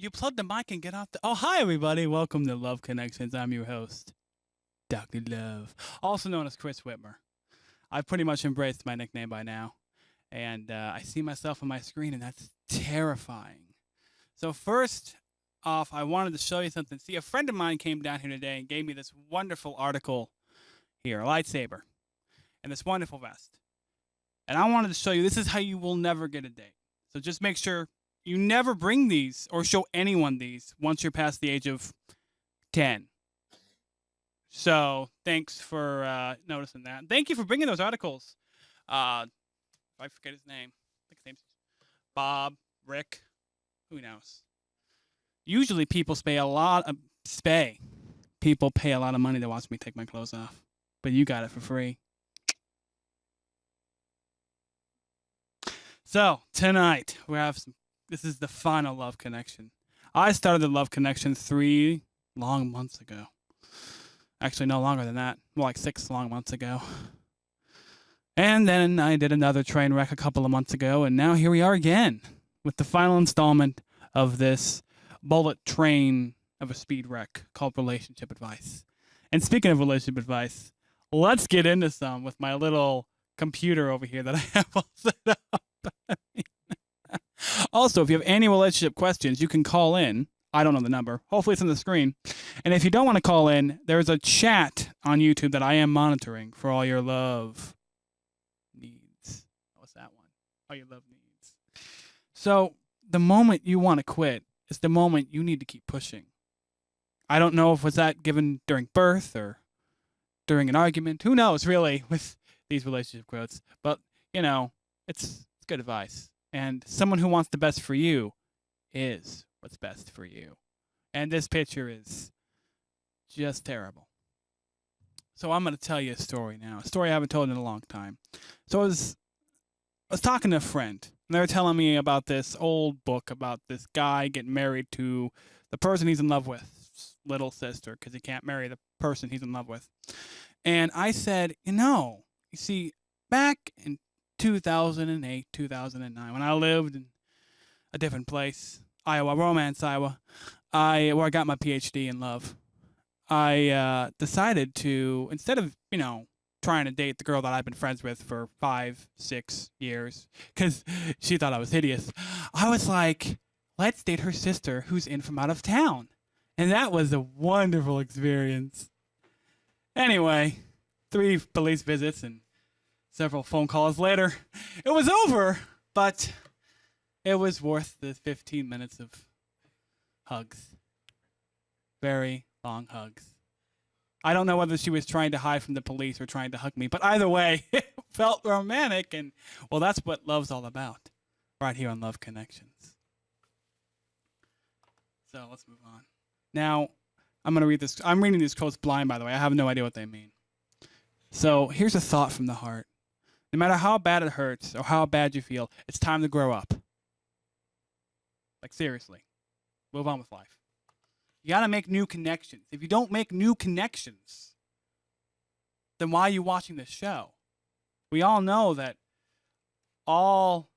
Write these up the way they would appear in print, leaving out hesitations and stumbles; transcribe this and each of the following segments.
You plug the mic and get off the. Oh, hi, everybody. Welcome to Love Connections. I'm your host, Dr. Love, also known as Chris Whitmer. I've pretty much embraced my nickname by now, and I see myself on my screen, and that's terrifying. So, first off, I wanted to show you something. See, a friend of mine came down here today and gave me this wonderful article here, a lightsaber, and this wonderful vest. And I wanted to show you this is how you will never get a date. So, just make sure you never bring these or show anyone these once you're past the age of 10. So thanks for noticing that. Thank you for bringing those articles. I forget his name. I think his name's Bob, Rick, who knows. Usually people pay a lot of People pay a lot of money to watch me take my clothes off, but you got it for free. So tonight we have some. This is the final Love Connection. I started the Love Connection 3 long months ago. Actually, no longer than that. More like 6 long months ago. And then I did another train wreck a couple of months ago, and now here we are again with the final installment of this bullet train of a speed wreck called Relationship Advice. And speaking of relationship advice, let's get into some with my little computer over here that I have all set up. Also, if you have any relationship questions, you can call in. I don't know the number. Hopefully it's on the screen. And if you don't want to call in, there's a chat on YouTube that I am monitoring for all your love needs. What's that one? All your love needs. So the moment you want to quit is the moment you need to keep pushing. I don't know if was that given during birth or during an argument. Who knows, really, with these relationship quotes. But, it's good advice. And someone who wants the best for you is what's best for you. And this picture is just terrible. So I'm going to tell you a story now, a story I haven't told in a long time. So I was talking to a friend, and they were telling me about this old book about this guy getting married to the person he's in love with, little sister, because he can't marry the person he's in love with. And I said, you see, back in 2008, 2009, when I lived in a different place, Iowa, Romance, Iowa, where I got my PhD in love, I decided to, instead of, trying to date the girl that I've been friends with for 5, 6 years, because she thought I was hideous, I was like, let's date her sister who's in from out of town. And that was a wonderful experience. Anyway, 3 police visits and several phone calls later, it was over, but it was worth the 15 minutes of hugs. Very long hugs. I don't know whether she was trying to hide from the police or trying to hug me, but either way, it felt romantic, and, well, that's what love's all about, right here on Love Connections. So let's move on. Now, I'm going to read this. I'm reading these quotes blind, by the way. I have no idea what they mean. So here's a thought from the heart. No matter how bad it hurts or how bad you feel, it's time to grow up. Like, seriously. Move on with life. You got to make new connections. If you don't make new connections, then why are you watching this show? We all know that all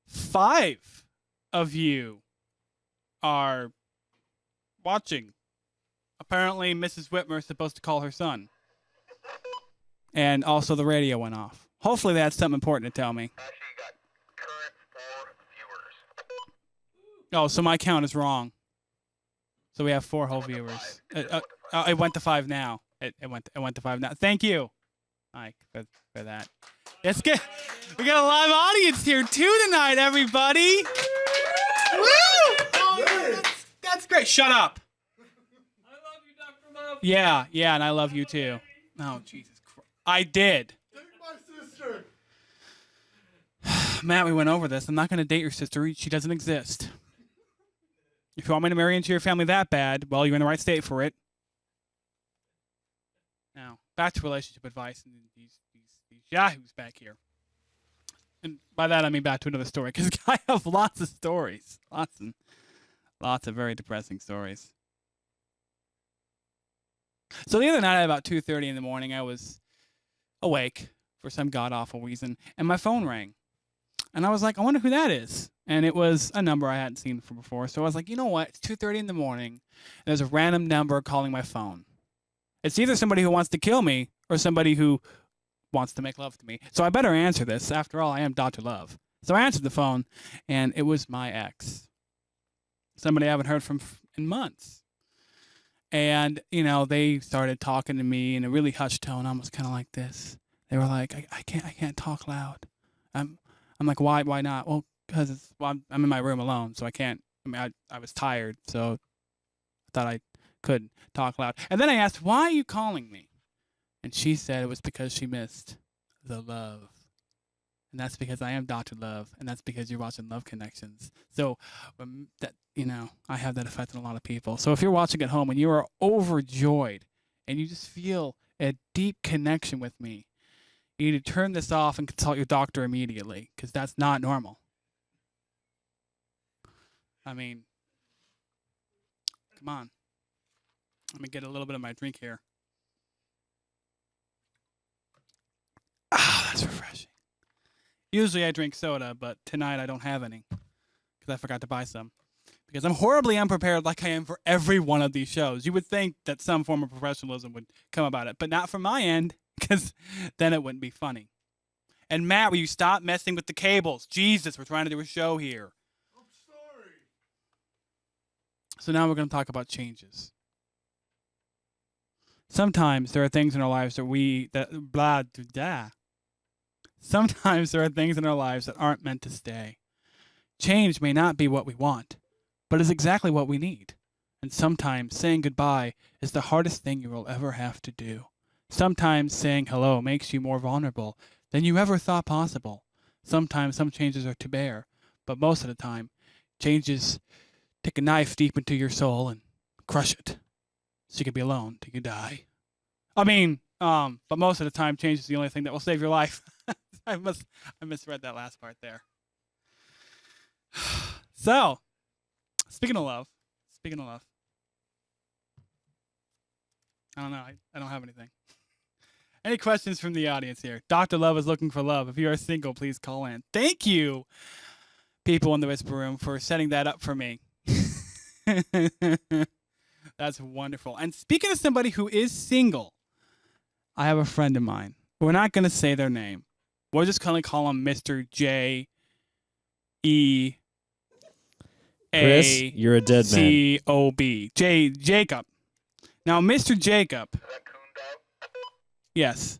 5 of you are watching. Apparently, Mrs. Whitmer is supposed to call her son. And also the radio went off. Hopefully that's something important to tell me. Actually, you got current 4 viewers. Oh, so my count is wrong. So we have 4 whole viewers. It went to 5 now. It went to 5 now. Thank you, Mike, for that. We got a live audience here too tonight, everybody. Woo! Oh, that's great. Shut up. I love you, Dr. Love. Yeah, and I love you too. Oh, Jesus Christ. I did. Take my sister. Matt, we went over this. I'm not going to date your sister. She doesn't exist. If you want me to marry into your family that bad, well, you're in the right state for it. Now, back to relationship advice and these yahoos back here. And by that, I mean back to another story, because I have lots of stories. Lots of very depressing stories. So the other night at about 2:30 in the morning, I was awake for some god-awful reason, and my phone rang. And I was like, I wonder who that is. And it was a number I hadn't seen before. So I was like, you know what? It's 2:30 in the morning. And there's a random number calling my phone. It's either somebody who wants to kill me or somebody who wants to make love to me. So I better answer this. After all, I am Dr. Love. So I answered the phone, and it was my ex. Somebody I haven't heard from in months. And, they started talking to me in a really hushed tone, almost kind of like this. They were like, I can't talk loud. I'm like, why not? Well, because I'm in my room alone, so I can't. I was tired, so I thought I could talk loud. And then I asked, why are you calling me? And she said it was because she missed the love. And that's because I am Dr. Love, and that's because you're watching Love Connections. So I have that effect on a lot of people. So if you're watching at home and you are overjoyed and you just feel a deep connection with me, you need to turn this off and consult your doctor immediately, because that's not normal. I mean, come on. Let me get a little bit of my drink here. Ah, that's refreshing. Usually I drink soda, but tonight I don't have any because I forgot to buy some. Because I'm horribly unprepared like I am for every one of these shows. You would think that some form of professionalism would come about it, but not from my end, because then it wouldn't be funny. And Matt, will you stop messing with the cables? Jesus, we're trying to do a show here. I'm sorry. So now we're going to talk about changes. Sometimes there are things in our lives Sometimes there are things in our lives that aren't meant to stay. Change may not be what we want, but is exactly what we need. And sometimes saying goodbye is the hardest thing you will ever have to do. Sometimes saying hello makes you more vulnerable than you ever thought possible. Sometimes some changes are to bear, but most of the time, changes take a knife deep into your soul and crush it, so you can be alone till you die. But most of the time, change is the only thing that will save your life. I misread that last part there. So, speaking of love, I don't know. I don't have anything. Any questions from the audience here? Dr. Love is looking for love. If you are single, please call in. Thank you, people in the Whisper Room, for setting that up for me. That's wonderful. And speaking of somebody who is single, I have a friend of mine. We're not going to say their name. We're just going to call him Mr. J. E. Chris, you're a dead man. C-O-B. Jacob. Now, Mr. Jacob. Is that Coon Dog? Yes.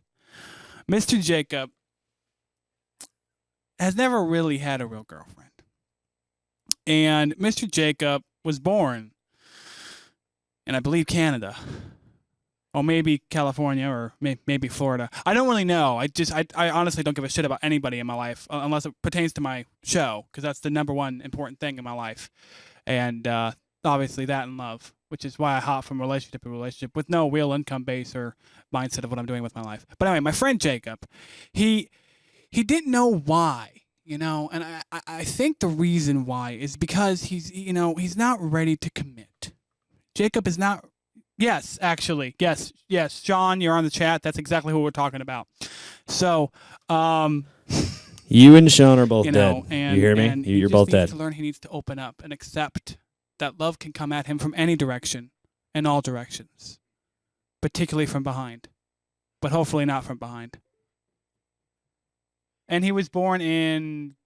Mr. Jacob has never really had a real girlfriend. And Mr. Jacob was born in, I believe, Canada. Or maybe California, or maybe Florida. I don't really know. I honestly don't give a shit about anybody in my life unless it pertains to my show, because that's the number one important thing in my life. And obviously that and love, which is why I hop from relationship to relationship with no real income base or mindset of what I'm doing with my life. But anyway, my friend Jacob, he didn't know why, and I think the reason why is because he's not ready to commit. Jacob is not. Yes, actually. Yes. Sean, you're on the chat. That's exactly who we're talking about. So, you and Sean are both dead. And, you hear me? And You're both dead. He needs to learn. He needs to open up and accept that love can come at him from any direction, in all directions, particularly from behind, but hopefully not from behind. And he was born in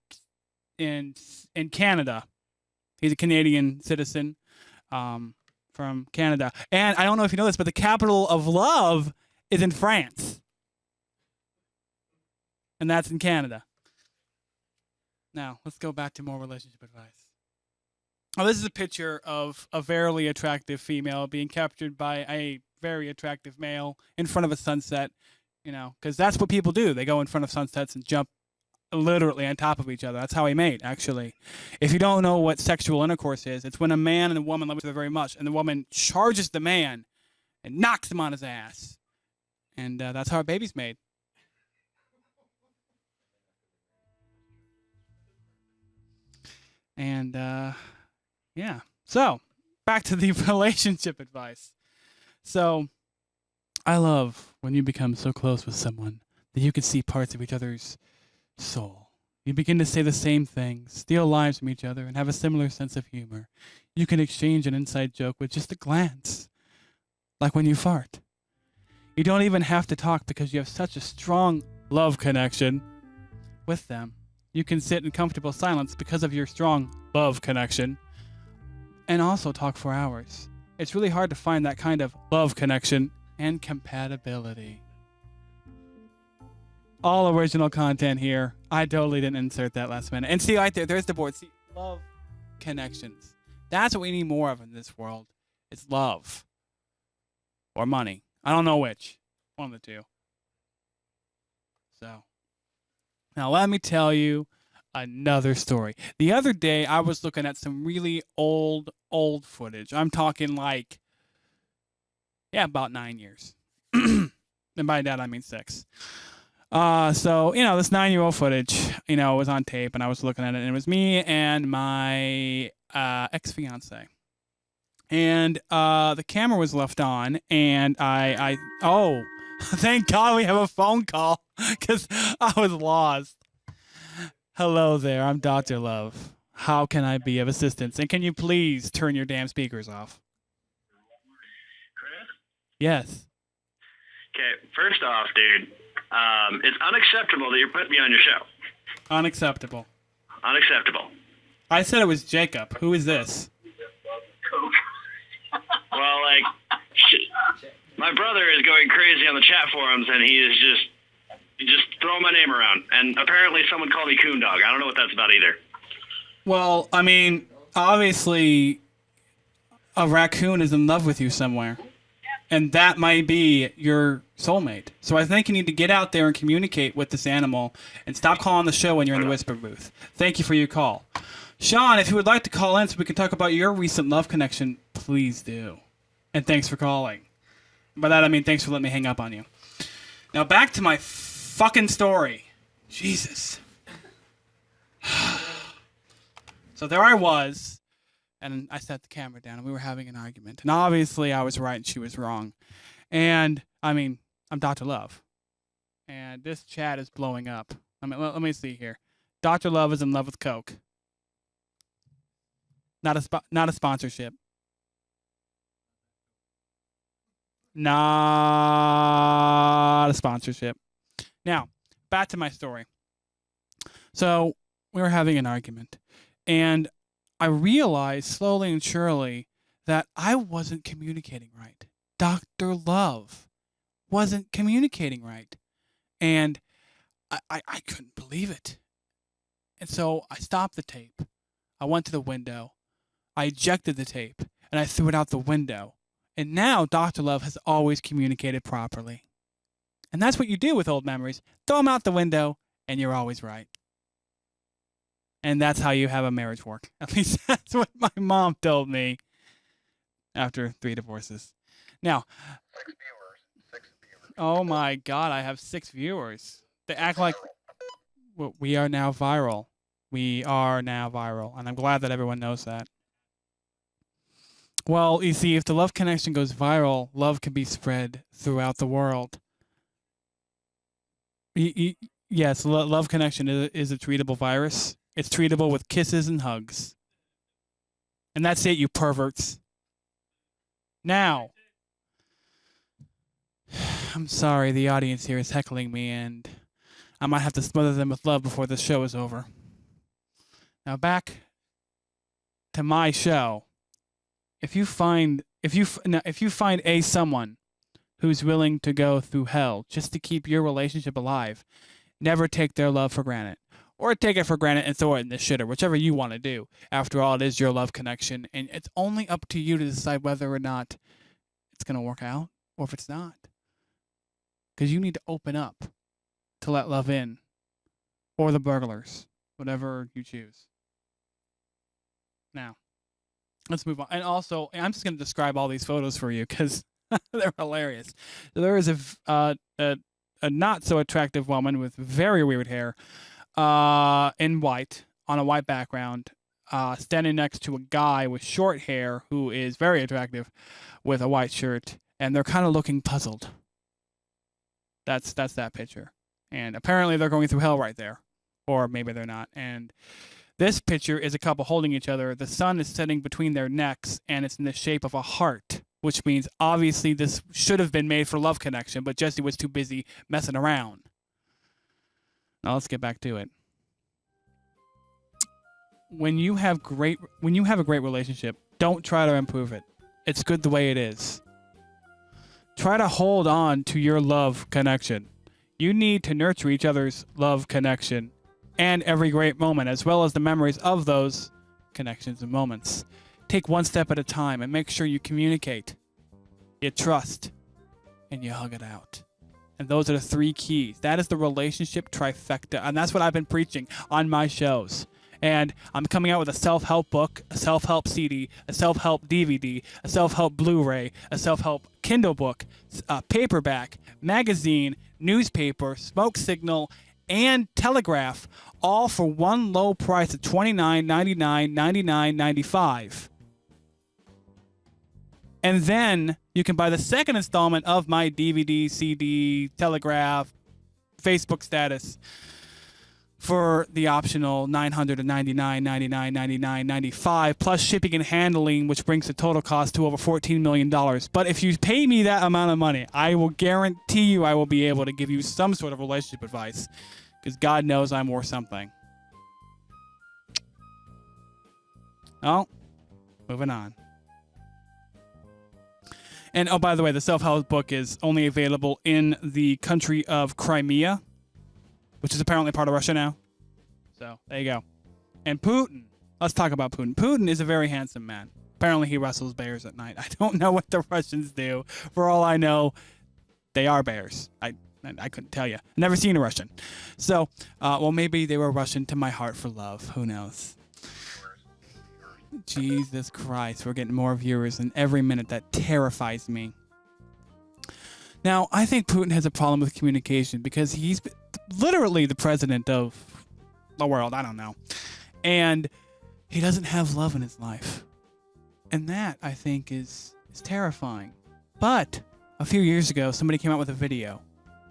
Canada. He's a Canadian citizen. From Canada. And I don't know if you know this, but the capital of love is in France. And that's in Canada. Now, let's go back to more relationship advice. Oh, this is a picture of a very attractive female being captured by a very attractive male in front of a sunset, because that's what people do. They go in front of sunsets and jump literally on top of each other. That's how he mate, actually. If you don't know what sexual intercourse is, it's when a man and a woman love each other very much, and the woman charges the man and knocks him on his ass. And that's how a baby's made. And, yeah. So, back to the relationship advice. So, I love when you become so close with someone that you can see parts of each other's soul. You begin to say the same things, steal lives from each other, and have a similar sense of humor. You can exchange an inside joke with just a glance, like when you fart. You don't even have to talk because you have such a strong love connection with them. You can sit in comfortable silence because of your strong love connection and also talk for hours. It's really hard to find that kind of love connection and compatibility. All original content here. I totally didn't insert that last minute. And see right there's the board. See, love connections. That's what we need more of in this world. It's love. Or money. I don't know which. One of the two. So, now let me tell you another story. The other day, I was looking at some really old footage. I'm talking like, about 9 years. And by that, I mean 6. So, this 9-year-old footage, was on tape, and I was looking at it, and it was me and my ex-fiance. And the camera was left on, and oh, thank God we have a phone call, because I was lost. Hello there, I'm Dr. Love. How can I be of assistance? And can you please turn your damn speakers off? Chris? Yes. Okay, first off, dude, it's unacceptable that you're putting me on your show. Unacceptable. Unacceptable. I said it was Jacob. Who is this? Well, my brother is going crazy on the chat forums, and he is just throwing my name around. And apparently someone called me Coon Dog. I don't know what that's about either. Well, I mean, obviously, a raccoon is in love with you somewhere. And that might be your soulmate. So I think you need to get out there and communicate with this animal and stop calling the show when you're in the whisper booth. Thank you for your call. Sean, if you would like to call in so we can talk about your recent love connection, please do. And thanks for calling. By that I mean thanks for letting me hang up on you. Now back to my fucking story. Jesus. So there I was, and I set the camera down, and we were having an argument. And obviously I was right and she was wrong. And, I mean, I'm Dr. Love. And this chat is blowing up. Let me see here. Dr. Love is in love with Coke. Not a sponsorship. Not a sponsorship. Now, back to my story. So, we were having an argument. And I realized slowly and surely that I wasn't communicating right. Dr. Love wasn't communicating right. And I couldn't believe it. And so I stopped the tape. I went to the window. I ejected the tape. And I threw it out the window. And now Dr. Love has always communicated properly. And that's what you do with old memories. Throw them out the window, and you're always right. And that's how you have a marriage work. At least that's what my mom told me after 3 divorces. Now, 6 viewers. 6 viewers. oh my God, I have 6 viewers. They act like we are now viral. We are now viral. And I'm glad that everyone knows that. Well, you see, if the love connection goes viral, love can be spread throughout the world. Yes, love connection is a treatable virus. It's treatable with kisses and hugs. And that's it, you perverts. Now, I'm sorry, the audience here is heckling me, and I might have to smother them with love before the show is over. Now, back to my show. If you find someone who's willing to go through hell just to keep your relationship alive, never take their love for granted. Or take it for granted and throw it in the shitter, whichever you want to do. After all, it is your love connection, and it's only up to you to decide whether or not it's going to work out or if it's not. Because you need to open up to let love in, or the burglars, whatever you choose. Now, let's move on. And also, I'm just going to describe all these photos for you because they're hilarious. There is a not so attractive woman with very weird hair. In white, on a white background, standing next to a guy with short hair who is very attractive with a white shirt, and they're kind of looking puzzled. That's that picture. And apparently they're going through hell right there. or maybe they're not. And this picture is a couple holding each other. The sun is setting between their necks, and it's in the shape of a heart, which means obviously this should have been made for love connection, but Jesse was too busy messing around. Now let's get back to it. When you have a great relationship, don't try to improve it. It's good the way it is. Try to hold on to your love connection. You need to nurture each other's love connection and every great moment, as well as the memories of those connections and moments. Take one step at a time and make sure you communicate, you trust, and you hug it out. And those are the 3 keys. That is the relationship trifecta. And that's what I've been preaching on my shows. And I'm coming out with a self-help book, a self-help CD, a self-help DVD, a self-help Blu-ray, a self-help Kindle book, paperback, magazine, newspaper, smoke signal, and telegraph, all for one low price of $29.99, $99.95. And then you can buy the second installment of my DVD, CD, telegraph, Facebook status for the optional $999, $99, $99, $95, plus shipping and handling, which brings the total cost to over $14 million. But if you pay me that amount of money, I will guarantee you I will be able to give you some sort of relationship advice, because God knows I'm worth something. Oh, moving on. And, oh, by the way, the self-help book is only available in the country of Crimea, which is apparently part of Russia now. So, there you go. And Putin. Let's talk about Putin. Putin is a very handsome man. Apparently, he wrestles bears at night. I don't know what the Russians do. For all I know, they are bears. I couldn't tell you. Never seen a Russian. So, well, maybe they were Russian to my heart for love. Who knows? Jesus Christ. We're getting more viewers in every minute. That terrifies me. Now, I think Putin has a problem with communication because he's literally the president of the world. I don't know. And he doesn't have love in his life. And that, I think, is terrifying. But a few years ago, somebody came out with a video,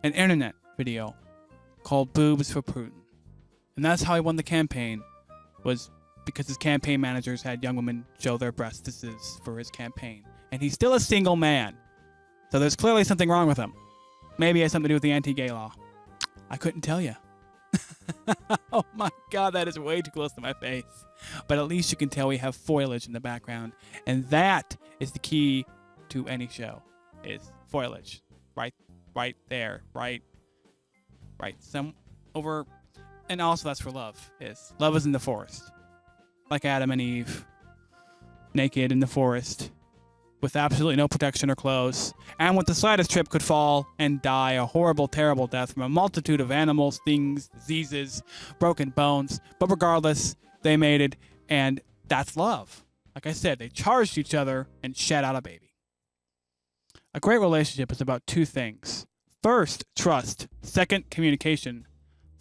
an internet video, called Boobs for Putin. And that's how he won the campaign, was because his campaign managers had young women show their breasts for his campaign. And he's still a single man. So there's clearly something wrong with him. Maybe it has something to do with the anti-gay law. I couldn't tell you. Oh my God, that is way too close to my face. But at least you can tell we have foliage in the background. And that is the key to any show, is foliage. Right there, right some over. And also that's for love. Love is in the forest. Like Adam and Eve, naked in the forest, with absolutely no protection or clothes, and with the slightest trip could fall and die a horrible, terrible death from a multitude of animals, things, diseases, broken bones. But regardless, they mated, and that's love. Like I said, they charged each other and shed out a baby. A great relationship is about 2 things. First, trust. Second, communication.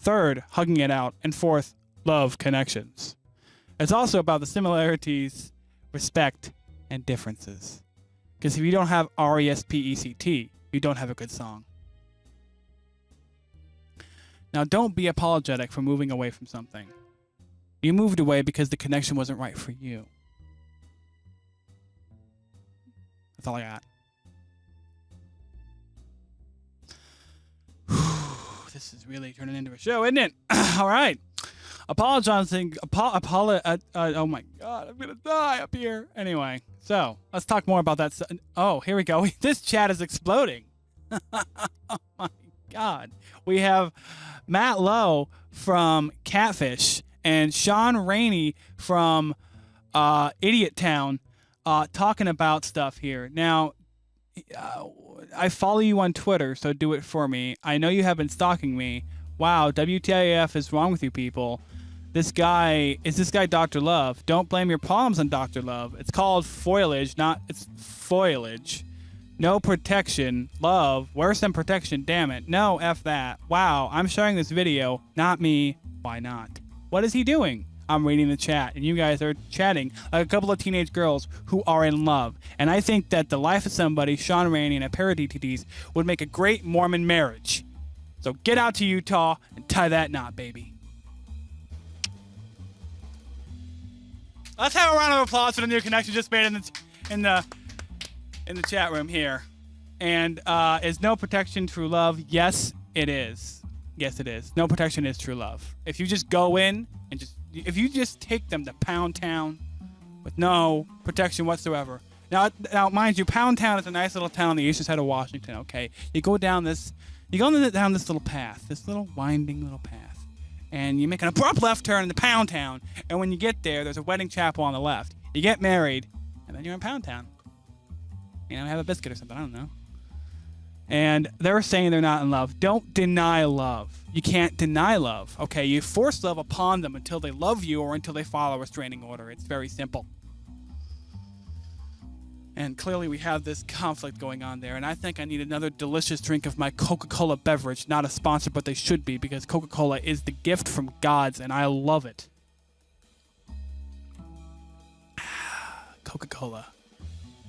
Third, hugging it out. And fourth, love connections. It's also about the similarities, respect, and differences. Because if you don't have R-E-S-P-E-C-T, you don't have a good song. Now, don't be apologetic for moving away from something. You moved away because the connection wasn't right for you. That's all I got. This is really turning into a show, isn't it? All right. Apologizing. Oh my God, I'm gonna die up here. Anyway, so let's talk more about that. Oh, here we go. This chat is exploding. Oh my God. We have Matt Lowe from Catfish and Sean Rainey from Idiot Town talking about stuff here. Now, I follow you on Twitter, so do it for me. I know you have been stalking me. Wow, WTIF is wrong with you people. This guy Dr. Love. Don't blame your problems on Dr. Love. It's called foliage, it's foliage. No protection. Love. Worse than protection, damn it. No, F that. Wow, I'm sharing this video. Not me. Why not? What is he doing? I'm reading the chat, and you guys are chatting like a couple of teenage girls who are in love. And I think that The Life of Somebody, Sean Rainey, and a pair of DTDs would make a great Mormon marriage. So get out to Utah and tie that knot, baby. Let's have a round of applause for the new connection just made in the chat room here. And is no protection true love? Yes, it is. Yes, it is. No protection is true love. If you just go in and if you just take them to Pound Town with no protection whatsoever. Now, mind you, Pound Town is a nice little town on the eastern side of Washington. Okay, you go down this little path, this little winding little path, and you make an abrupt left turn into Pound Town. And when you get there, there's a wedding chapel on the left. You get married, and then you're in Pound Town. You know, have a biscuit or something. I don't know. And they're saying they're not in love. Don't deny love. You can't deny love. Okay, you force love upon them until they love you or until they follow a restraining order. It's very simple. And clearly we have this conflict going on there. And I think I need another delicious drink of my Coca-Cola beverage. Not a sponsor, but they should be, because Coca-Cola is the gift from gods, and I love it. Coca-Cola.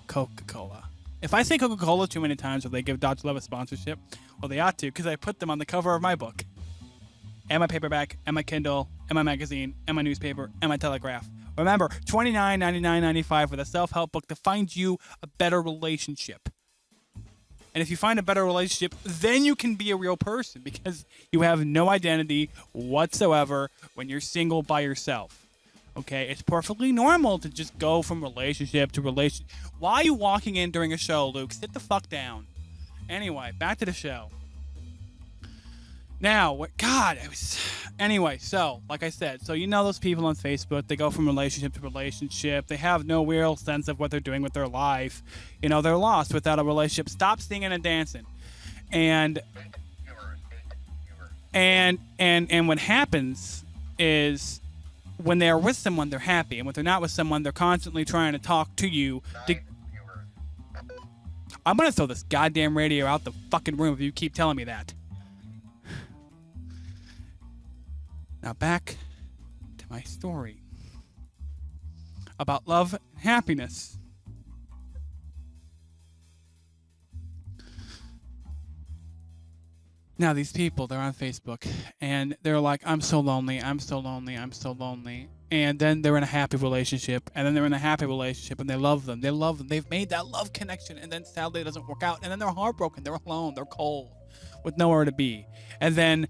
Coca-Cola. If I say Coca-Cola too many times, will they give Dr. Love a sponsorship? Well, they ought to, because I put them on the cover of my book. And my paperback, and my Kindle, and my magazine, and my newspaper, and my telegraph. Remember, $29.99.95 for the self-help book to find you a better relationship. And if you find a better relationship, then you can be a real person, because you have no identity whatsoever when you're single by yourself. Okay, it's perfectly normal to just go from relationship to relationship. Why are you walking in during a show, Luke? Sit the fuck down. Anyway, back to the show. Now, anyway, so, like I said, so you know those people on Facebook, they go from relationship to relationship. They have no real sense of what they're doing with their life. You know, they're lost without a relationship. Stop singing and dancing. And what happens is, when they're with someone, they're happy. And when they're not with someone, they're constantly trying to talk to you. I'm going to throw this goddamn radio out the fucking room if you keep telling me that. Now back to my story about love and happiness. Now these people, they're on Facebook, and they're like, I'm so lonely, I'm so lonely, I'm so lonely. And then they're in a happy relationship, and then they're in a happy relationship, and they love them. They've made that love connection, and then sadly it doesn't work out. And then they're heartbroken, they're alone, they're cold, with nowhere to be. And then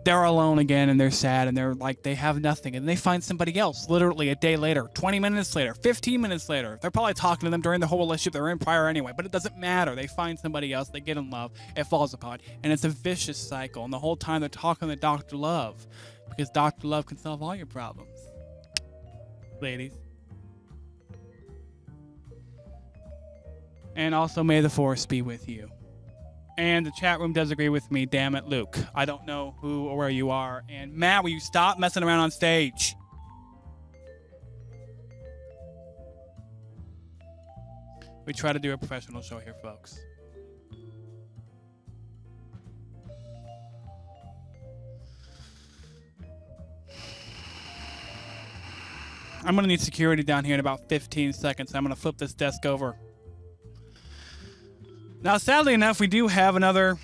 they're alone again, and they're sad, and they're like, they have nothing. And they find somebody else, literally a day later, 20 minutes later, 15 minutes later. They're probably talking to them during the whole relationship they're in prior anyway, but it doesn't matter. They find somebody else, they get in love, it falls apart, and it's a vicious cycle. And the whole time they're talking to Dr. Love, because Dr. Love can solve all your problems. Ladies. And also, may the force be with you. And the chat room does agree with me. Damn it, Luke. I don't know who or where you are. And Matt, will you stop messing around on stage? We try to do a professional show here, folks. I'm going to need security down here in about 15 seconds. I'm going to flip this desk over. Now, sadly enough, we do have another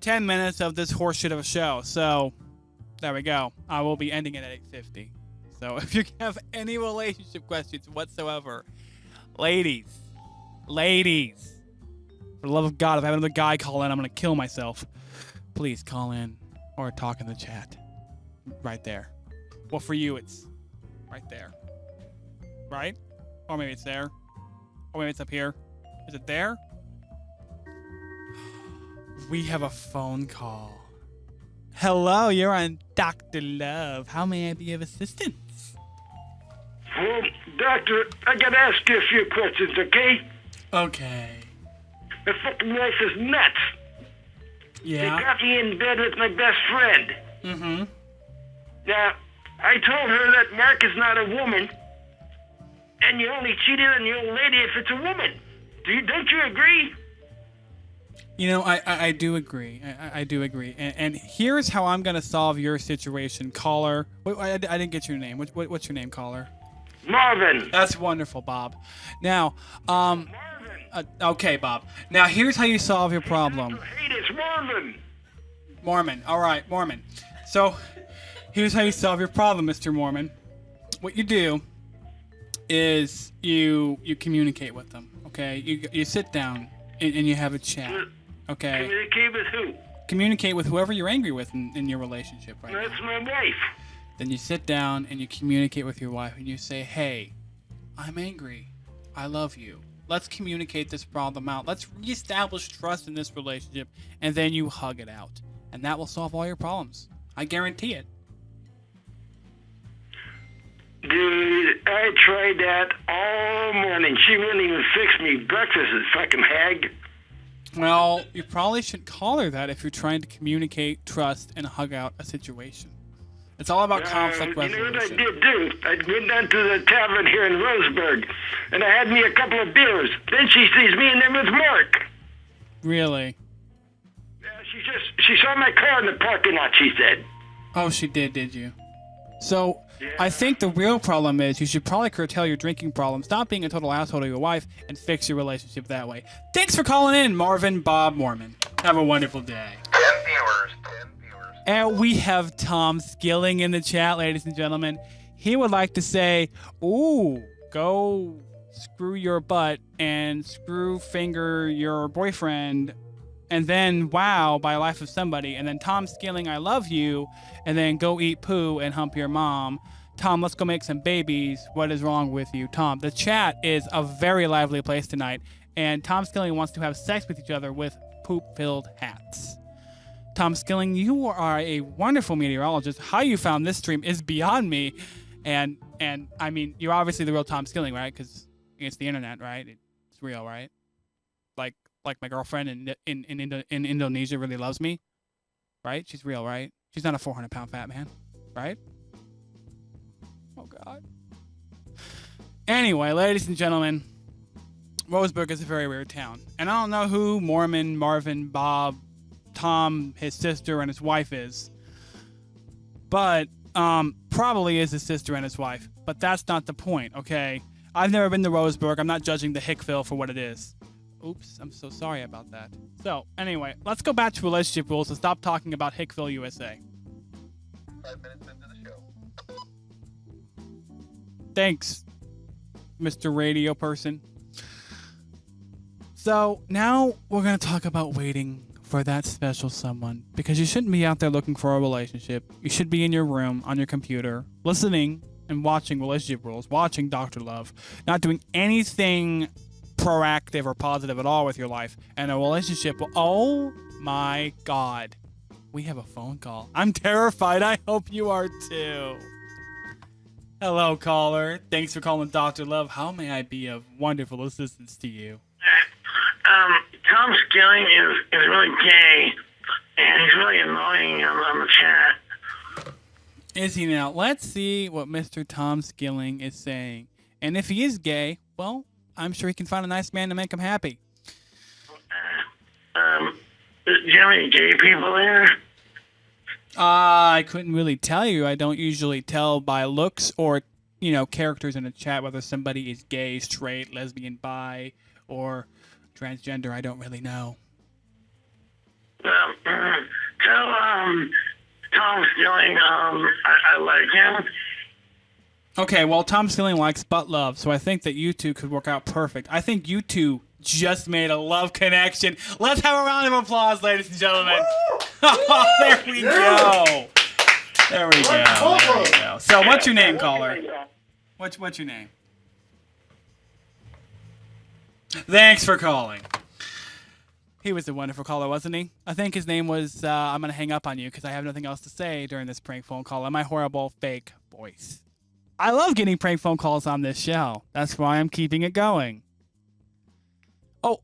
10 minutes of this horseshit of a show. So, there we go. I will be ending it at 8:50. So, if you have any relationship questions whatsoever, ladies, for the love of God, if I have another guy call in, I'm going to kill myself. Please call in or talk in the chat. Right there. Well, for you, it's right there. Right? Or maybe it's there. Or maybe it's up here. Is it there? We have a phone call. Hello, you're on Dr. Love. How may I be of assistance? Well, Doctor, I gotta ask you a few questions, okay? Okay. My fucking wife is nuts. Yeah? They got me in bed with my best friend. Mm-hmm. Now, I told her that Mark is not a woman, and you only cheated on the old lady if it's a woman. Don't you agree? You know, I do agree. I do agree. And here's how I'm going to solve your situation, caller. Wait, I didn't get your name. What's your name, caller? Marvin. That's wonderful, Bob. Now, Marvin. okay, Bob. Now, here's how you solve your problem. Hey, it's Marvin. Mormon. All right, Mormon. So, here's how you solve your problem, Mr. Mormon. What you do is you communicate with them. Okay, you sit down and you have a chat. Okay, Communicate with who? communicate with whoever you're angry with in your relationship right That's now. my wife. Then you sit down and you communicate with your wife and you say, "Hey, I'm angry. I love you. Let's communicate this problem out. Let's reestablish trust in this relationship." And then you hug it out, and that will solve all your problems. I guarantee it. Dude, I tried that all morning. She wouldn't even fix me breakfast, this fucking hag. Well, you probably should call her that if you're trying to communicate, trust, and hug out a situation. It's all about conflict You know what I resolution. did do? I went down to the tavern here in Roseburg, and I had me a couple of beers. Then she sees me in there with Mark. Really? Yeah, she saw my car in the parking lot, she said. Oh, she did you? So, I think the real problem is you should probably curtail your drinking problem, stop being a total asshole to your wife, and fix your relationship that way. Thanks for calling in, Marvin Bob Mormon. Have a wonderful day. 10 viewers. And we have Tom Skilling in the chat, ladies and gentlemen. He would like to say, ooh, go screw your butt and screw finger your boyfriend, and then wow, by Life of Somebody, and then Tom Skilling, I love you, and then go eat poo and hump your mom. Tom, let's go make some babies. What is wrong with you, Tom? The chat is a very lively place tonight, and Tom Skilling wants to have sex with each other with poop-filled hats. Tom Skilling, you are a wonderful meteorologist. How you found this stream is beyond me. And I mean, you're obviously the real Tom Skilling, right? Because it's the internet, right? It's real, right? Like my girlfriend in Indonesia really loves me, right? She's real, right? She's not a 400-pound fat man, right? Oh, God. Anyway, ladies and gentlemen, Roseburg is a very weird town. And I don't know who Mormon, Marvin, Bob, Tom, his sister, and his wife is. But probably is his sister and his wife. But that's not the point, okay? I've never been to Roseburg. I'm not judging the Hickville for what it is. Oops, I'm so sorry about that. So, anyway, let's go back to relationship rules and stop talking about Hickville, USA. 5 minutes into the show. Thanks, Mr. Radio Person. So, now we're going to talk about waiting for that special someone. Because you shouldn't be out there looking for a relationship. You should be in your room, on your computer, listening and watching Relationship Rules, watching Dr. Love, not doing anything proactive or positive at all with your life. And a relationship will... Oh, my God. We have a phone call. I'm terrified. I hope you are too. Hello, caller. Thanks for calling Dr. Love. How may I be of wonderful assistance to you? Tom Skilling is really gay, and he's really annoying on the chat. Is he now? Let's see what Mr. Tom Skilling is saying. And if he is gay, well, I'm sure he can find a nice man to make him happy. Do you have any gay people there? I couldn't really tell you. I don't usually tell by looks or, characters in a chat whether somebody is gay, straight, lesbian, bi, or transgender. I don't really know. Well, tell Tom Skilling I like him. Okay, well, Tom Skilling likes butt love, so I think that you two could work out perfect. I think you two just made a love connection. Let's have a round of applause, ladies and gentlemen. There we go. There we go. So, what's your name, caller? What's your name? Thanks for calling. He was a wonderful caller, wasn't he? I think his name was, I'm going to hang up on you because I have nothing else to say during this prank phone call in my horrible fake voice. I love getting prank phone calls on this show. That's why I'm keeping it going. Oh,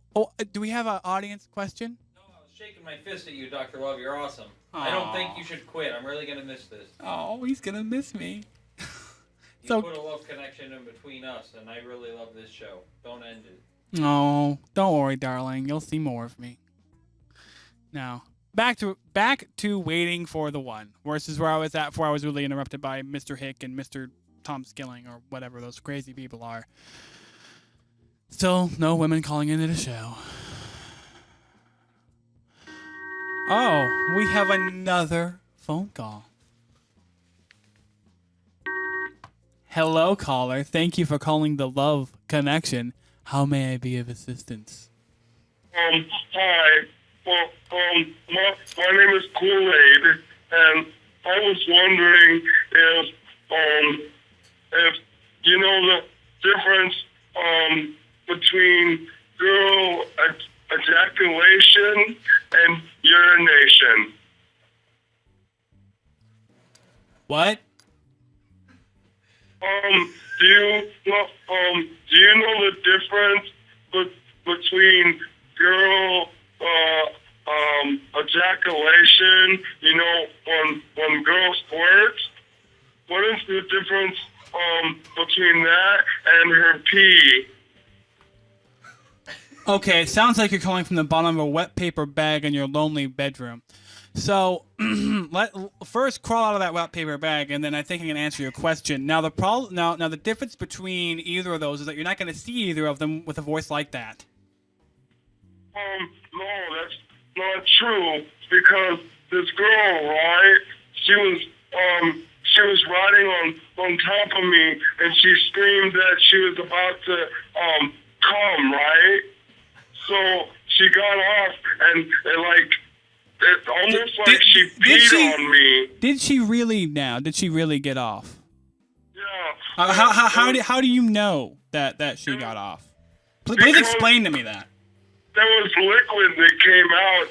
do we have an audience question? No, I was shaking my fist at you, Dr. Love. You're awesome. I don't think you should quit. I'm really going to miss this. Oh, he's going to miss me. You put a love connection in between us, and I really love this show. Don't end it. No, don't worry, darling. You'll see more of me. Now, back to waiting for the one. Versus where I was at before I was really interrupted by Mr. Hick and Mr. Tom Skilling or whatever those crazy people are. Still, no women calling into the show. Oh, we have another phone call. Hello, caller. Thank you for calling the Love Connection. How may I be of assistance? Hi. Well, my name is Kool-Aid, and I was wondering if you know the difference, between girl ejaculation and urination. What? Do you know the difference between girl ejaculation? You know, when girl squirts. What is the difference between that and her pee? Okay, it sounds like you're calling from the bottom of a wet paper bag in your lonely bedroom. So, first crawl out of that wet paper bag, and then I think I can answer your question. Now, the difference between either of those is that you're not going to see either of them with a voice like that. No, that's not true, because this girl, right, she was riding on top of me, and she screamed that she was about to come, right? So she got off, and it's almost like she peed on me. Did she really now? Did she really get off? Yeah. How do you know that she got off? Please explain to me that. There was liquid that came out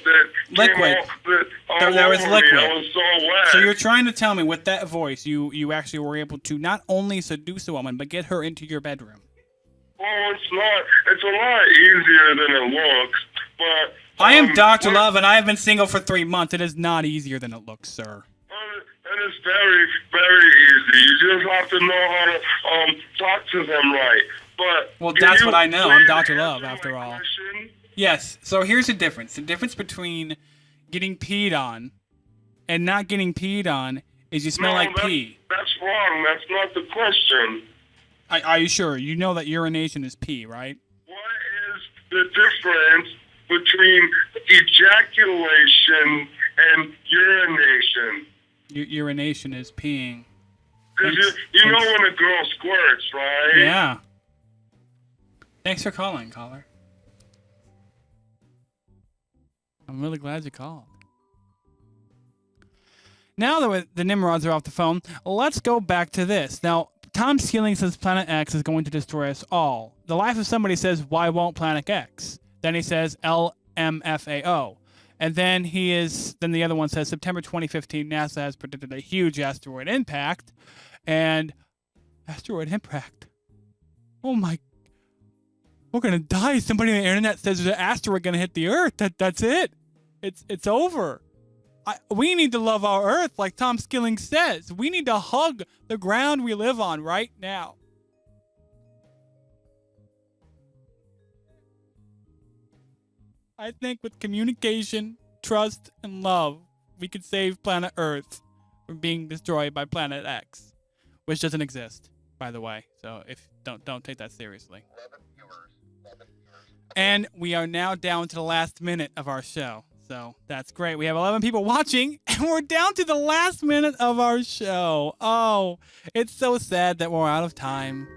There was liquid. I was so wet. So you're trying to tell me with that voice, you actually were able to not only seduce a woman, but get her into your bedroom. Well, it's not. It's a lot easier than it looks, but... I am Dr. Love, and I have been single for 3 months. It is not easier than it looks, sir. It is very, very easy. You just have to know how to talk to them right. But well, that's what I know. I'm Dr. Love, answer after my all. question? Yes. So here's the difference. The difference between getting peed on and not getting peed on is you smell like pee. That's wrong. That's not the question. Are you sure? You know that urination is pee, right? What is the difference between ejaculation and urination? Urination is peeing. Because you know when a girl squirts, right? Yeah. Thanks for calling, caller. I'm really glad you called. Now that the Nimrods are off the phone, let's go back to this. Now, Tom Skilling says Planet X is going to destroy us all. The Life of Somebody says, why won't Planet X? Then he says LMFAO. And then then the other one says September 2015, NASA has predicted a huge asteroid impact. And asteroid impact. Oh my, we're going to die. Somebody on the internet says there's an asteroid going to hit the Earth. That's it. It's over. We need to love our Earth like Tom Skilling says. We need to hug the ground we live on right now. I think with communication, trust, and love, we could save planet Earth from being destroyed by Planet X, which doesn't exist, by the way. So don't take that seriously. 11 viewers. And we are now down to the last minute of our show. So that's great. We have 11 people watching, and we're down to the last minute of our show. Oh, it's so sad that we're out of time.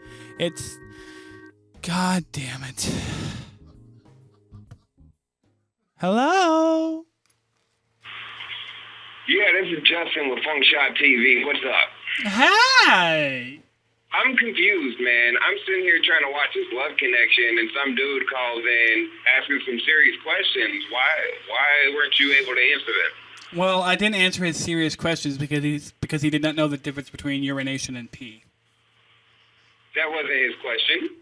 God damn it. Hello? Yeah, this is Justin with Funk Shot TV. What's up? Hi. I'm confused, man. I'm sitting here trying to watch this Love Connection, and some dude calls in asking some serious questions. Why weren't you able to answer them? Well, I didn't answer his serious questions because he did not know the difference between urination and pee. That wasn't his question.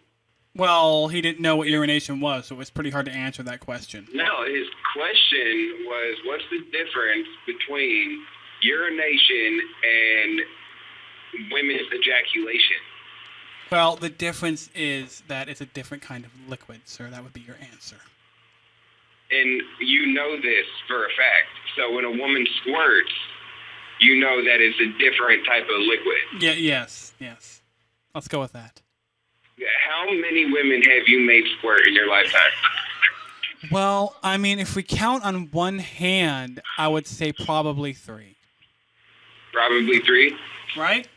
Well, he didn't know what urination was, so it was pretty hard to answer that question. No, his question was, what's the difference between urination and women's ejaculation? Well, the difference is that it's a different kind of liquid, sir. That would be your answer. And you know this for a fact. So when a woman squirts, you know that it's a different type of liquid. Yeah. Yes. Let's go with that. How many women have you made squirt in your lifetime? Well, I mean, if we count on one hand, I would say probably 3. Probably 3. Right?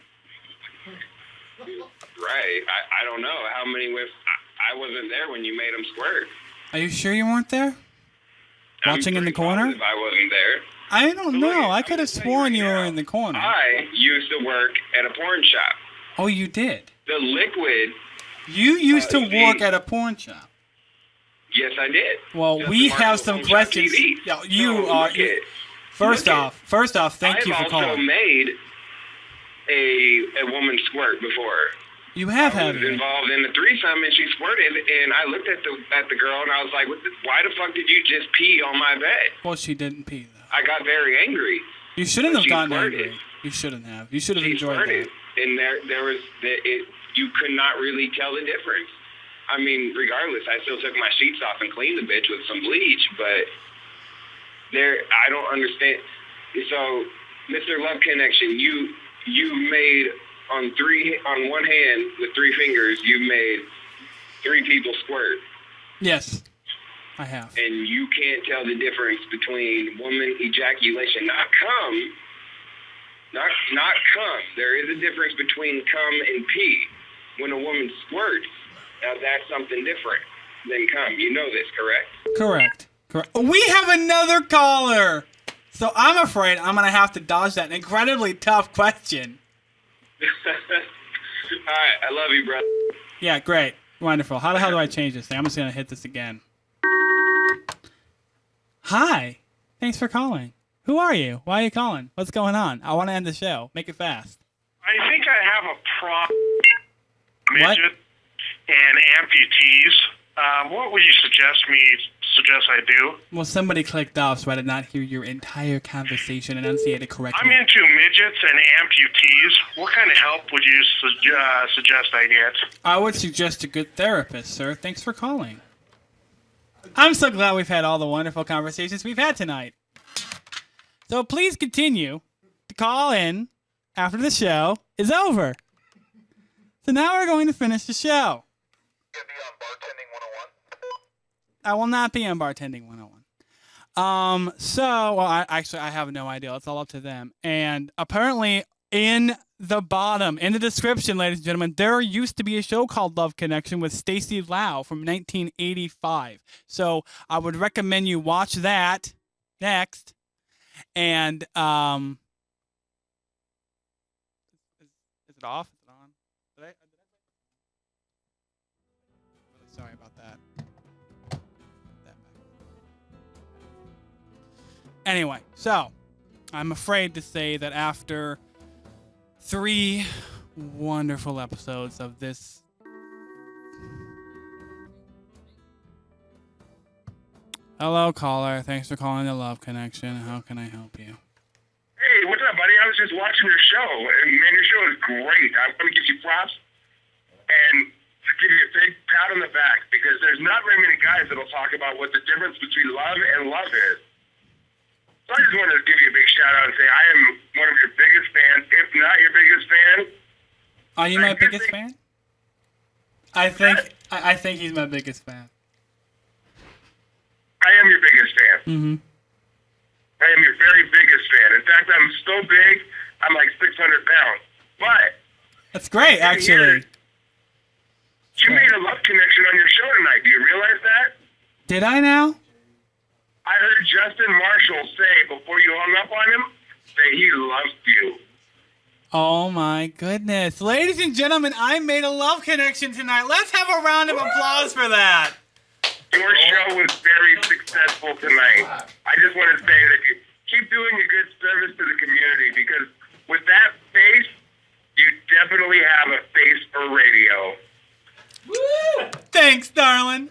Right. I don't know how many with. I wasn't there when you made them squirt. Are you sure you weren't there? Watching in the corner? If I wasn't there. I don't Look, know. I I'm could have just saying sworn right you were now, in the corner. I used to work at a porn shop. Oh, you did? The liquid. You used to see- work at a porn shop. Yes, I did. Well, Just we the have Marshall some Porn Shop questions. TV. Yeah, you So, are. look it. First Look off, thank you for I've also calling. made a woman squirt before. You have I had was it. involved in the threesome, and she squirted, and I looked at the girl, and I was like, "Why the fuck did you just pee on my bed?" Well, she didn't pee though. I got very angry. You shouldn't have She gotten squirted. angry. You shouldn't have. You should have She enjoyed squirted, that. and there was you could not really tell the difference. I mean, regardless, I still took my sheets off and cleaned the bitch with some bleach, but I don't understand. So, Mr. Love Connection, you made on one hand with 3 fingers, you made 3 people squirt, Yes, I have. and you can't tell the difference between woman ejaculation, not cum. There is a difference between cum and pee. When a woman squirts, now that's something different than cum. You know this, correct? Correct. We have another caller. So I'm afraid I'm going to have to dodge that incredibly tough question. All right, I love you, brother. Yeah, great. Wonderful. How the hell do I change this thing? I'm just going to hit this again. Hi. Thanks for calling. Who are you? Why are you calling? What's going on? I want to end the show. Make it fast. I think I have a problem. What? Midget and amputees. What would you suggest I do? Well, somebody clicked off, so I did not hear your entire conversation enunciated correctly. I'm into midgets and amputees. What kind of help would you suggest I get? I would suggest a good therapist, sir. Thanks for calling. I'm so glad we've had all the wonderful conversations we've had tonight. So please continue to call in after the show is over. So now we're going to finish the show. Gonna be on Bartending 101. I will not be on Bartending 101. So, well, I have no idea. It's all up to them. And apparently in the description, ladies and gentlemen, there used to be a show called Love Connection with Stacey Lau from 1985. So I would recommend you watch that next. And, is it off? Is it on? Really sorry about that. Anyway, so I'm afraid to say that after 3 wonderful episodes of this hello caller, thanks for calling the Love Connection. How can I help you? Hey, what's up, buddy? I was just watching your show, and man, your show is great. I want to give you props and to give you a big pat on the back because there's not very many guys that'll talk about what the difference between love and love is. So I just wanted to give you a big shout out and say I am one of your biggest fans, if not your biggest fan. Are you my biggest fan? I think he's my biggest fan. I am your biggest fan. Mm-hmm. I am your very biggest fan. In fact, I'm so big, I'm like 600 pounds. But That's great, actually. you made a love connection on your show tonight. Do you realize that? Did I now? I heard Justin Marshall say before you hung up on him that he loves you. Oh my goodness. Ladies and gentlemen, I made a love connection tonight. Let's have a round of applause for that. Your show was very successful tonight. I just want to say that you keep doing a good service to the community because with that face, you definitely have a face for radio. Woo! Thanks, darling.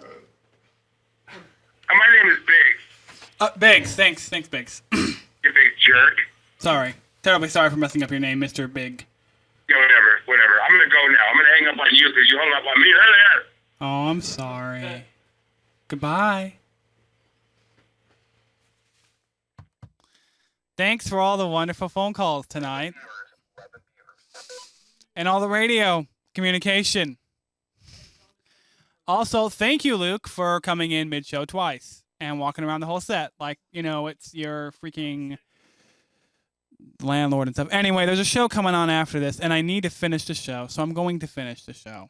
My name is Biggs. Biggs. Thanks, Biggs. You big jerk. Sorry. Terribly sorry for messing up your name, Mr. Big. Yeah, whatever. I'm going to go now. I'm going to hang up on you because you hung up on me earlier. Oh, I'm sorry. Goodbye. Thanks for all the wonderful phone calls tonight. And all the radio communication. Also, thank you, Luke, for coming in mid-show twice and walking around the whole set like, it's your freaking landlord and stuff. Anyway, there's a show coming on after this, and I need to finish the show, so I'm going to finish the show.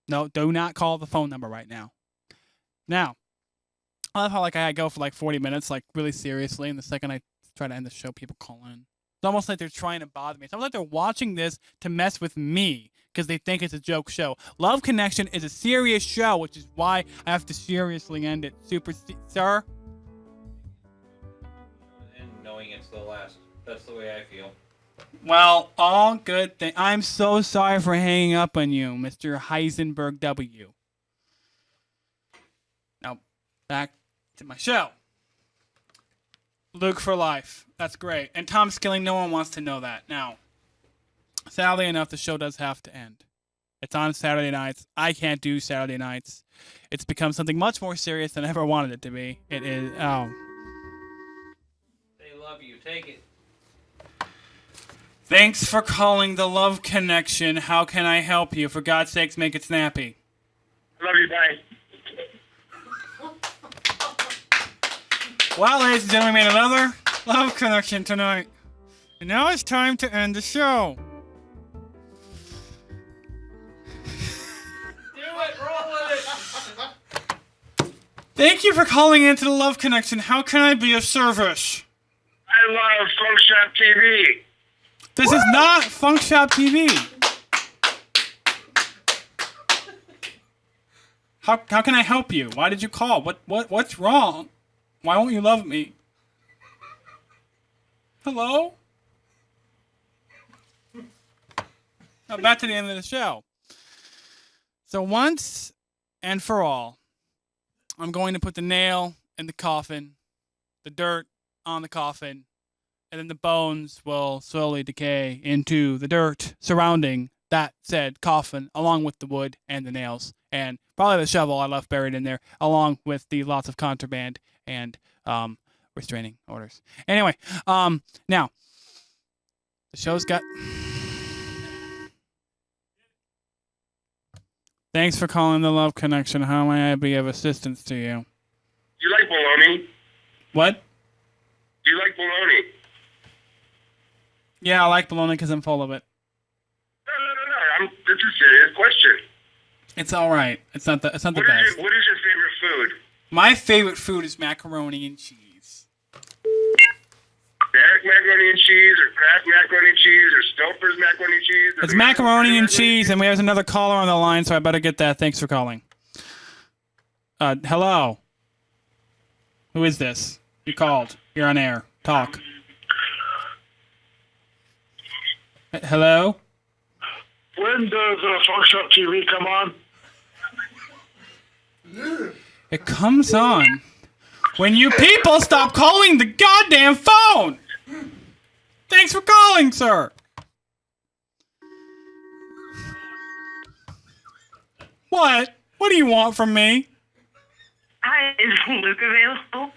No, do not call the phone number right now. Now, I love how like I go for like 40 minutes, like really seriously, and the second I try to end the show, people call in. It's almost like they're trying to bother me. It's almost like they're watching this to mess with me because they think it's a joke show. Love Connection is a serious show, which is why I have to seriously end it. Sir? And knowing it's the last. That's the way I feel. Well, all good thing. I'm so sorry for hanging up on you, Mr. Heisenberg W. Now, back to my show. Luke for life. That's great. And Tom Skilling, no one wants to know that. Now, sadly enough, the show does have to end. It's on Saturday nights. I can't do Saturday nights. It's become something much more serious than I ever wanted it to be. It is. Oh. They love you. Take it. Thanks for calling the Love Connection. How can I help you? For God's sakes, make it snappy. Love you, bye. Well, ladies and gentlemen, we made another Love Connection tonight. And now it's time to end the show. Do it. Roll with it. Thank you for calling into the Love Connection. How can I be of service? I love Funk Shop TV. This is not Funk Shop TV. How can I help you? Why did you call? What's wrong? Why won't you love me? Hello? Now back to the end of the show. So once and for all, I'm going to put the nail in the coffin, the dirt on the coffin, and then the bones will slowly decay into the dirt surrounding that said coffin, along with the wood and the nails, and probably the shovel I left buried in there, along with the lots of contraband and restraining orders. Anyway, now, the show's got... Thanks for calling the Love Connection. How may I be of assistance to you? You like bologna? What? You like bologna? Yeah, I like bologna because I'm full of it. No. It's a serious question. It's all right. It's not the best. What is your favorite food? My favorite food is macaroni and cheese. Derek macaroni and cheese, or Kraft macaroni and cheese, or Stouffer's macaroni and cheese? It's macaroni and cheese, and we have another caller on the line, so I better get that. Thanks for calling. Hello. Who is this? You called. You're on air. Talk. Hello? When does Funk Shop TV come on? It comes on when you people stop calling the goddamn phone! Thanks for calling, sir! What? What do you want from me? Hi, is Luke available?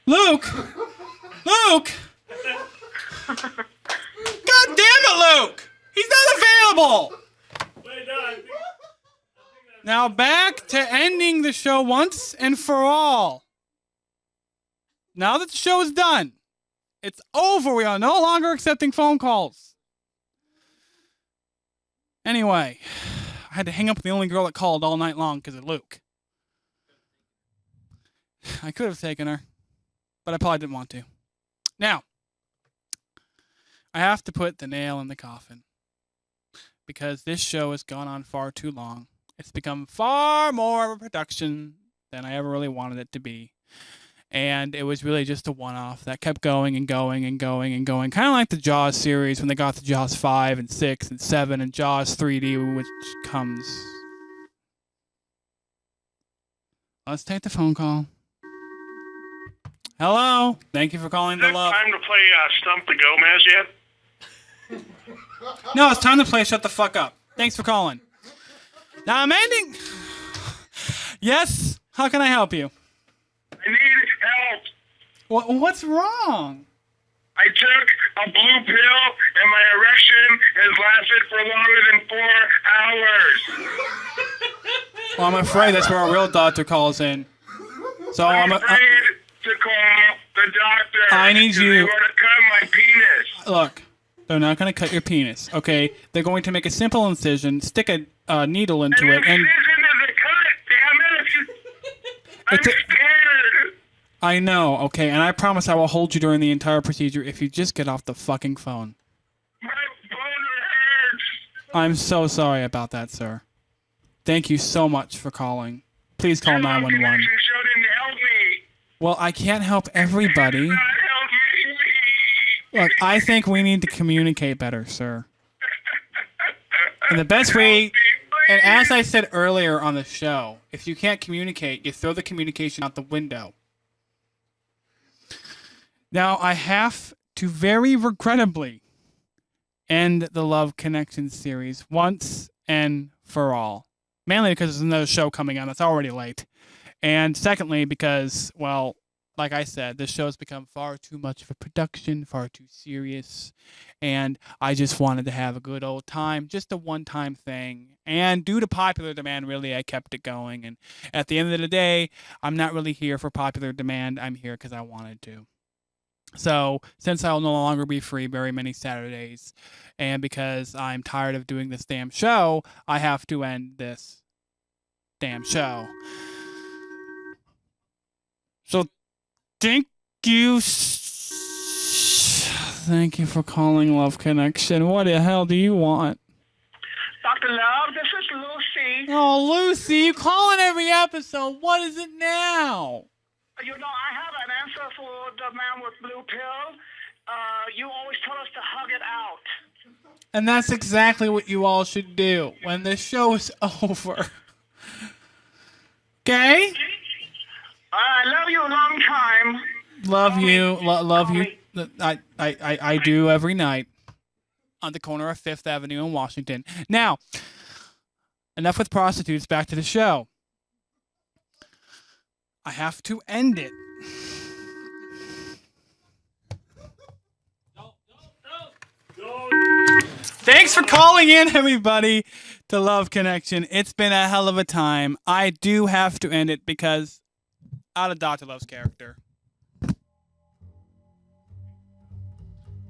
Luke? Luke? God damn it, Luke! He's not available! Now back to ending the show once and for all. Now that the show is done, it's over. We are no longer accepting phone calls. Anyway, I had to hang up with the only girl that called all night long because of Luke. I could have taken her, but I probably didn't want to. Now, I have to put the nail in the coffin because this show has gone on far too long. It's become far more of a production than I ever really wanted it to be. And it was really just a one-off that kept going and going and going and going. Kind of like the Jaws series when they got to Jaws 5 and 6 and 7 and Jaws 3D, which comes. Let's take the phone call. Hello. Thank you for calling the Love. Time to play Stump the Gomez yet? No, it's time to play Shut the Fuck Up. Thanks for calling. Now I'm ending. Yes? How can I help you? I need help. What's wrong? I took a blue pill and my erection has lasted for longer than 4 hours. Well, I'm afraid that's where our real doctor calls in. So I'm afraid to call the doctor. I need you. They want to cut my penis. Look, They're not going to cut your penis, okay? They're going to make a simple incision, stick a needle into it, and... I'm scared. I know, okay, and I promise I will hold you during the entire procedure if you just get off the fucking phone. My boner hurts. I'm so sorry about that, sir. Thank you so much for calling. Please call 911. Show didn't help me. Well, I can't help everybody. Not help me. Look, I think we need to communicate better, sir. And the best way, and as I said earlier on the show, if you can't communicate, you throw the communication out the window. Now, I have to very regrettably end the Love Connection series once and for all. Mainly because there's another show coming on that's already late. And secondly, because, well, like I said, this show's become far too much of a production, far too serious. And I just wanted to have a good old time, just a one-time thing. And due to popular demand, really, I kept it going. And at the end of the day, I'm not really here for popular demand. I'm here because I wanted to. So, since I'll no longer be free very many Saturdays, and because I'm tired of doing this damn show, I have to end this damn show. So, thank you. Thank you for calling Love Connection. What the hell do you want? Dr. Love, this is Lucy. Oh, Lucy, you call in every episode. What is it now? You know, I have an answer for the man with blue pill. You always tell us to hug it out. And that's exactly what you all should do when the show is over. Okay? I love you a long time. Love you. Love you. I do every night on the corner of 5th Avenue in Washington. Now, enough with prostitutes. Back to the show. I have to end it. Thanks for calling in, everybody, to Love Connection. It's been a hell of a time. I do have to end it because out of Dr. Love's character.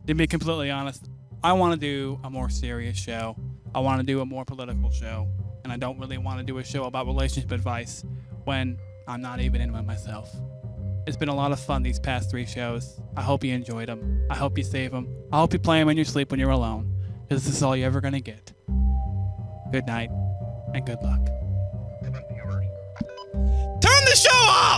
To be completely honest, I want to do a more serious show. I want to do a more political show. And I don't really want to do a show about relationship advice when I'm not even in one myself. It's been a lot of fun these past 3 shows. I hope you enjoyed them. I hope you save them. I hope you play them in your sleep when you're alone. Because this is all you're ever going to get. Good night and good luck. Turn the show off!